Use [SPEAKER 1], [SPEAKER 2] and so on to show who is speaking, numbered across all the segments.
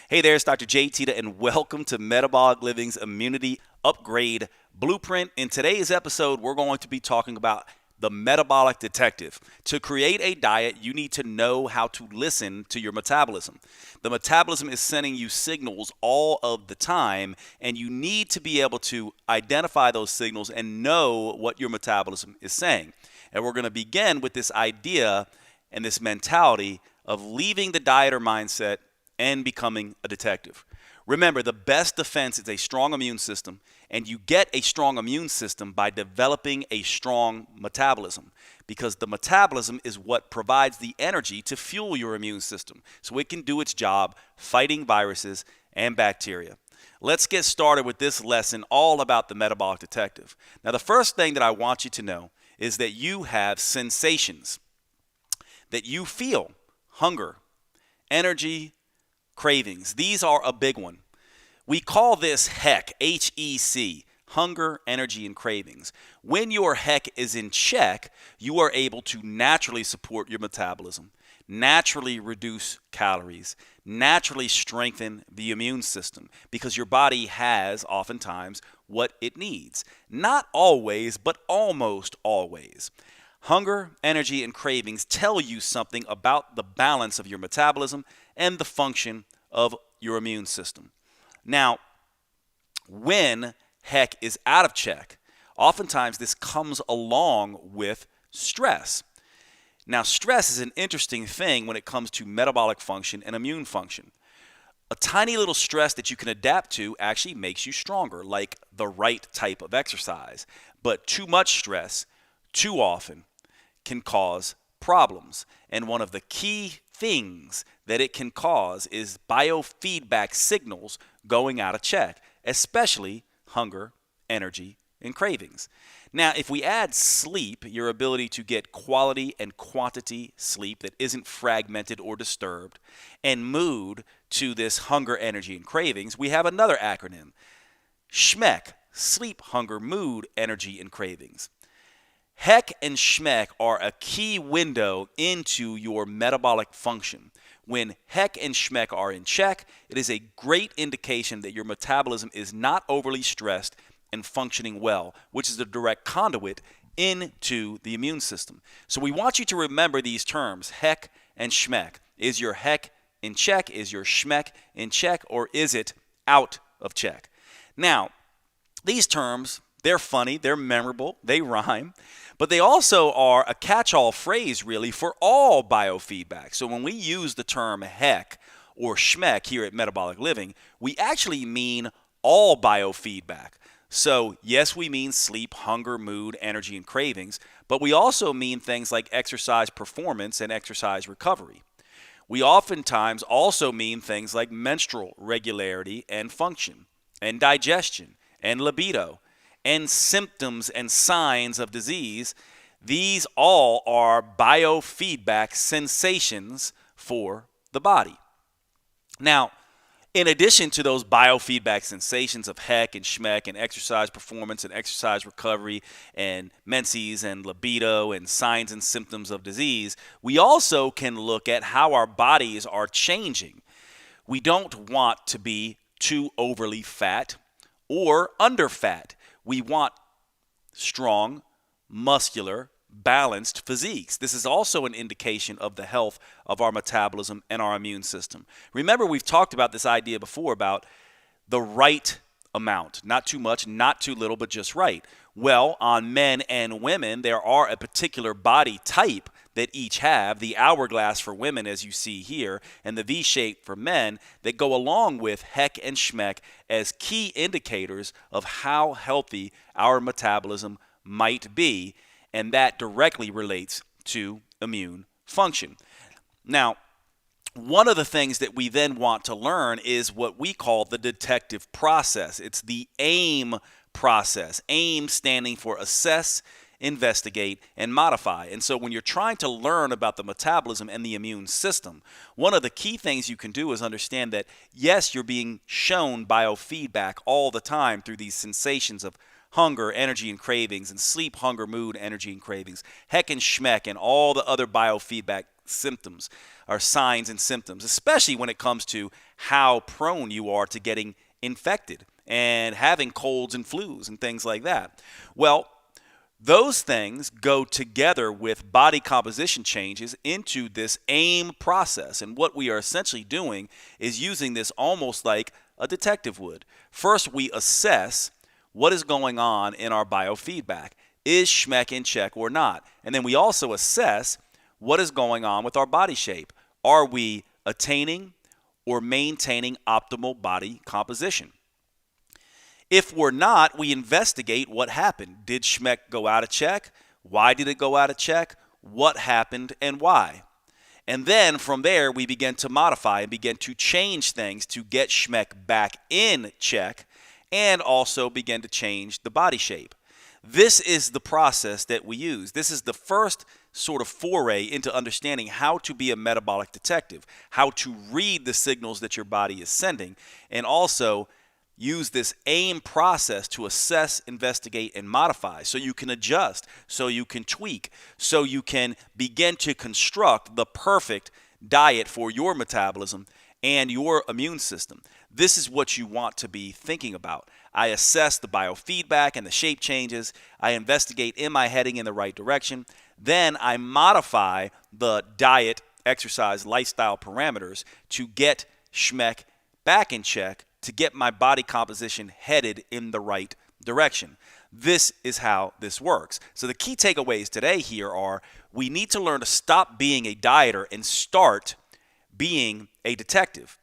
[SPEAKER 1] Hey there, it's Dr. Jade, Teta, and welcome to Metabolic Living's Immunity Upgrade Blueprint. In today's episode, we're going to be talking about the metabolic detective. To create a diet, you need to know how to listen to your metabolism. The metabolism is sending you signals all of the time, and you need to be able to identify those signals and know what your metabolism is saying. And we're going to begin with this idea and this mentality of leaving the dieter mindset and becoming a detective. Remember, the best defense is a strong immune system, and you get a strong immune system by developing a strong metabolism, because the metabolism is what provides the energy to fuel your immune system so it can do its job fighting viruses and bacteria. Let's get started with this lesson all about the metabolic detective. Now, the first thing that I want you to know is that you have sensations, that you feel hunger, energy, cravings. These are a big one. We call this HEC, H-E-C, hunger, energy, and cravings. When your HEC is in check, you are able to naturally support your metabolism, naturally reduce calories, naturally strengthen the immune system, because your body has oftentimes what it needs. Not always, but almost always. Hunger, energy, and cravings tell you something about the balance of your metabolism and the function of your immune system. Now, when HEC is out of check, oftentimes this comes along with stress. Now, stress is an interesting thing when it comes to metabolic function and immune function. A tiny little stress that you can adapt to actually makes you stronger, like the right type of exercise. But too much stress, too often, can cause problems. And one of the key things that it can cause is biofeedback signals going out of check, especially hunger, energy, and cravings. Now, if we add sleep, your ability to get quality and quantity sleep that isn't fragmented or disturbed, and mood to this hunger, energy, and cravings, we have another acronym, SHMEC, sleep, hunger, mood, energy, and cravings. HEC and SHMEC are a key window into your metabolic function. When HEC and SHMEC are in check, it is a great indication that your metabolism is not overly stressed and functioning well, which is a direct conduit into the immune system. So we want you to remember these terms, HEC and SHMEC. Is your HEC in check? Is your SHMEC in check? Or is it out of check? Now, these terms, they're funny, they're memorable, they rhyme, but they also are a catch-all phrase, really, for all biofeedback. So when we use the term HEC or SHMEC here at Metabolic Living, we actually mean all biofeedback. So yes, we mean sleep, hunger, mood, energy, and cravings, but we also mean things like exercise performance and exercise recovery. We oftentimes also mean things like menstrual regularity and function, and digestion, and libido, and symptoms and signs of disease. These all are biofeedback sensations for the body. Now, in addition to those biofeedback sensations of HEC and SHMEC and exercise performance and exercise recovery and menses and libido and signs and symptoms of disease, we also can look at how our bodies are changing. We don't want to be too overly fat or under fat. We want strong, muscular, balanced physiques. This is also an indication of the health of our metabolism and our immune system. Remember, we've talked about this idea before about the right amount. Not too much, not too little, but just right. Well, on men and women, there are a particular body type that each have, the hourglass for women, as you see here, and the V-shape for men, that go along with HEC and SHMEC as key indicators of how healthy our metabolism might be, and that directly relates to immune function. Now, one of the things that we then want to learn is what we call the detective process. It's the AIM process. AIM standing for assess, investigate, and modify. And so when you're trying to learn about the metabolism and the immune system, one of the key things you can do is understand that, yes, you're being shown biofeedback all the time through these sensations of hunger, energy, and cravings, and sleep, hunger, mood, energy, and cravings, HEC and SHMEC, and all the other biofeedback symptoms or signs and symptoms, especially when it comes to how prone you are to getting infected and having colds and flus and things like that. Well, those things go together with body composition changes into this AIM process. And what we are essentially doing is using this almost like a detective would. First, we assess what is going on in our biofeedback. Is SHMEC in check or not? And then we also assess what is going on with our body shape. Are we attaining or maintaining optimal body composition? If we're not, we investigate what happened. Did SHMEC go out of check? Why did it go out of check? What happened and why? And then from there, we begin to modify and begin to change things to get SHMEC back in check and also begin to change the body shape. This is the process that we use. This is the first sort of foray into understanding how to be a metabolic detective, how to read the signals that your body is sending, and also use this AIM process to assess, investigate, and modify so you can adjust, so you can tweak, so you can begin to construct the perfect diet for your metabolism and your immune system. This is what you want to be thinking about. I assess the biofeedback and the shape changes. I investigate, am I heading in the right direction? Then I modify the diet, exercise, lifestyle parameters to get SHMEC back in check, to get my body composition headed in the right direction. This is how this works. So the key takeaways today here are we need to learn to stop being a dieter and start being a detective.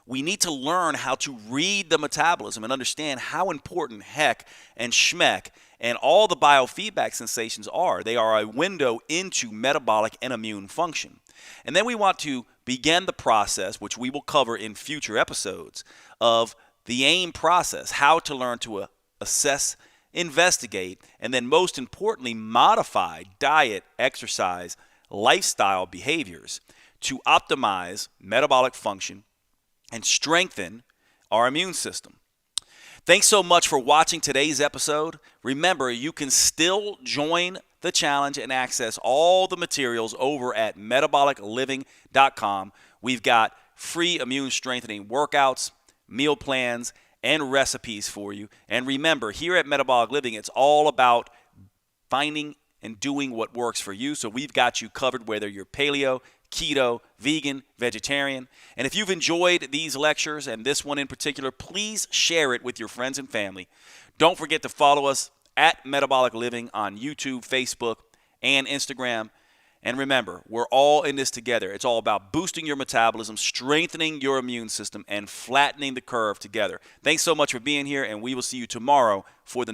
[SPEAKER 1] We need to learn how to read the metabolism and understand how important HEC and SHMEC and all the biofeedback sensations are. They are a window into metabolic and immune function. And then we want to begin the process, which we will cover in future episodes, of the AIM process, how to learn to assess, investigate, and then most importantly, modify diet, exercise, lifestyle behaviors to optimize metabolic function and strengthen our immune system. Thanks so much for watching today's episode. Remember, you can still join the challenge and access all the materials over at metabolicliving.com. We've got free immune strengthening workouts, meal plans, and recipes for you. And remember, here at Metabolic Living, it's all about finding and doing what works for you. So we've got you covered whether you're paleo, keto, vegan, vegetarian. And if you've enjoyed these lectures and this one in particular, please share it with your friends and family. Don't forget to follow us at Metabolic Living on YouTube, Facebook, and Instagram. And remember, we're all in this together. It's all about boosting your metabolism, strengthening your immune system, and flattening the curve together. Thanks so much for being here, and we will see you tomorrow for the